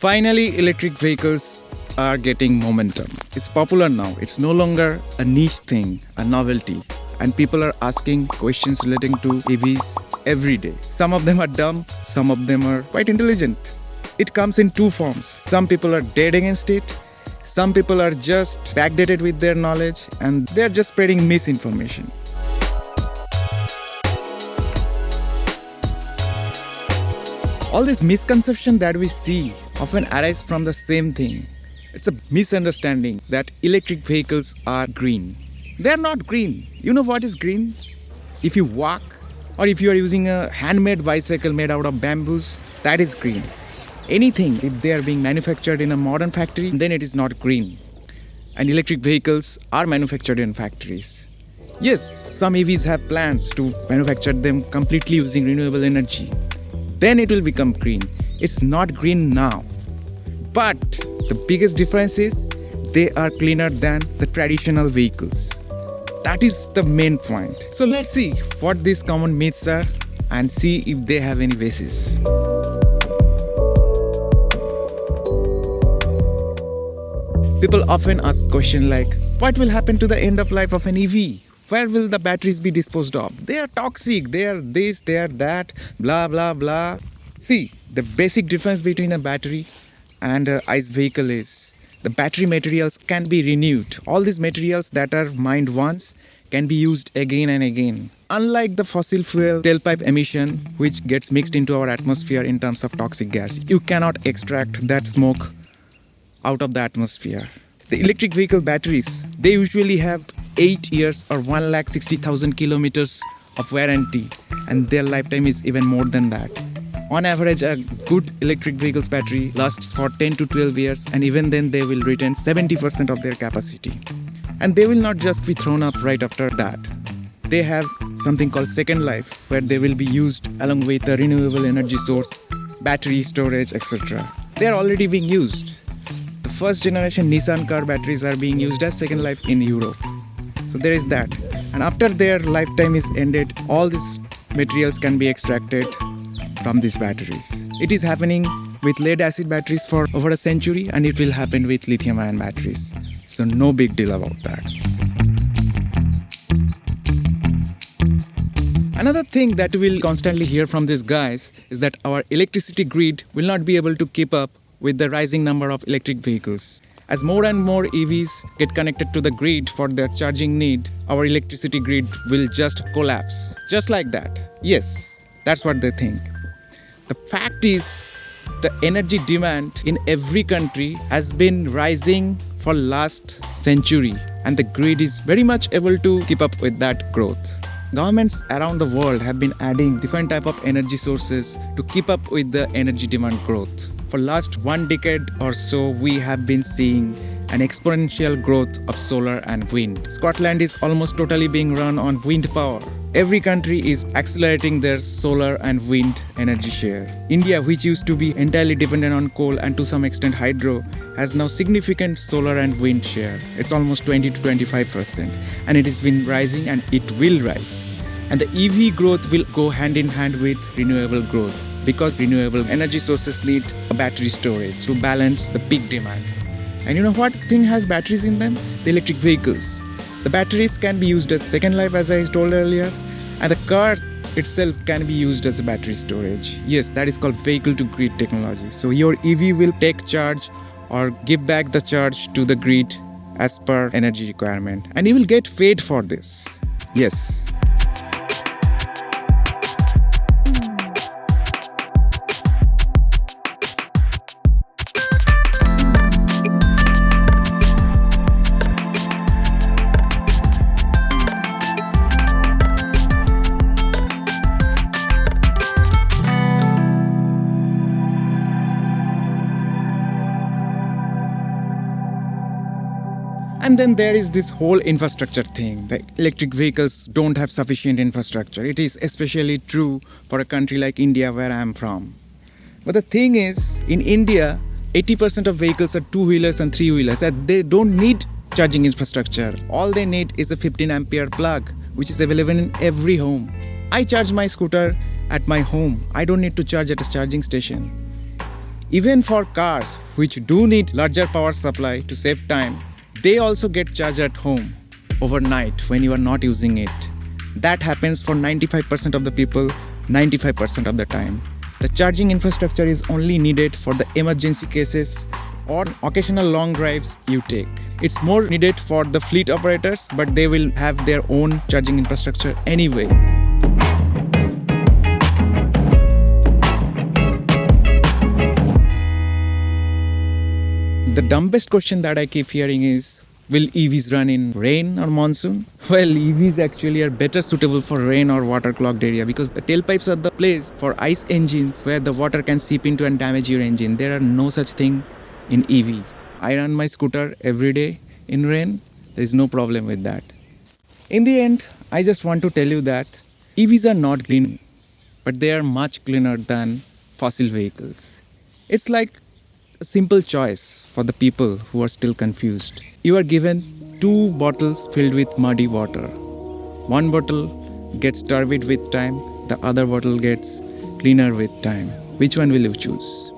Finally, electric vehicles are getting momentum. It's popular now. It's no longer a niche thing, a novelty. And people are asking questions relating to EVs every day. Some of them are dumb, some of them are quite intelligent. It comes in two forms. Some people are dead against it. Some people are just backdated with their knowledge and they're just spreading misinformation. All this misconception that we see often arises from the same thing. It's a misunderstanding that electric vehicles are green. They're not green. You know what is green? If you walk or if you are using a handmade bicycle made out of bamboos, that is green. Anything, if they are being manufactured in a modern factory, then it is not green. And electric vehicles are manufactured in factories. Yes, some EVs have plans to manufacture them completely using renewable energy. Then it will become green. It's not green now. But the biggest difference is they are cleaner than the traditional vehicles. That is the main point. So let's see what these common myths are and see if they have any basis. People often ask questions like, what will happen to the end of life of an EV? Where will the batteries be disposed of? They are toxic, they are this, they are that, blah, blah, blah. See, the basic difference between a battery and an ICE vehicle is the battery materials can be renewed. All these materials that are mined once can be used again and again. Unlike the fossil fuel tailpipe emission, which gets mixed into our atmosphere in terms of toxic gas, you cannot extract that smoke out of the atmosphere. The electric vehicle batteries, they usually have 8 years or 160,000 kilometers of warranty, and their lifetime is even more than that. On average, a good electric vehicle's battery lasts for 10 to 12 years, and even then they will retain 70% of their capacity. And they will not just be thrown up right after that. They have something called second life, where they will be used along with a renewable energy source, battery storage, etc. They are already being used. The first generation Nissan car batteries are being used as second life in Europe. So there is that. And after their lifetime is ended, all these materials can be extracted from these batteries. It is happening with lead acid batteries for over a century, and it will happen with lithium ion batteries. So no big deal about that. Another thing that we'll constantly hear from these guys is that our electricity grid will not be able to keep up with the rising number of electric vehicles. As more and more EVs get connected to the grid for their charging need, our electricity grid will just collapse. Just like that. Yes, that's what they think. The fact is, the energy demand in every country has been rising for last century, and the grid is very much able to keep up with that growth. Governments around the world have been adding different type of energy sources to keep up with the energy demand growth. For last 1 decade or so, we have been seeing an exponential growth of solar and wind. Scotland is almost totally being run on wind power. Every country is accelerating their solar and wind energy share. India, which used to be entirely dependent on coal and to some extent hydro, has now significant solar and wind share. It's almost 20 to 25%, and it has been rising and it will rise. And the EV growth will go hand in hand with renewable growth, because renewable energy sources need a battery storage to balance the peak demand. And you know what thing has batteries in them? The electric vehicles. The batteries can be used as second life, as I told earlier, and the car itself can be used as a battery storage. Yes, that is called vehicle to grid technology. So your EV will take charge or give back the charge to the grid as per energy requirement, and you will get paid for this. Yes. And then there is this whole infrastructure thing. The electric vehicles don't have sufficient infrastructure. It is especially true for a country like India, where I am from. But the thing is, in India, 80% of vehicles are two-wheelers and three-wheelers, and they don't need charging infrastructure. All they need is a 15 ampere plug, which is available in every home. I charge my scooter at my home. I don't need to charge at a charging station. Even for cars which do need larger power supply to save time, they also get charged at home overnight when you are not using it. That happens for 95% of the people, 95% of the time. The charging infrastructure is only needed for the emergency cases or occasional long drives you take. It's more needed for the fleet operators, but they will have their own charging infrastructure anyway. The dumbest question that I keep hearing is, will EVs run in rain or monsoon? Well, EVs actually are better suitable for rain or water-clogged area because the tailpipes are the place for ice engines where the water can seep into and damage your engine. There are no such thing in EVs. I run my scooter every day in rain. There is no problem with that. In the end, I just want to tell you that EVs are not green, but they are much cleaner than fossil vehicles. It's like a simple choice for the people who are still confused. You are given 2 bottles filled with muddy water. One bottle gets turbid with time, the other bottle gets cleaner with time. Which one will you choose?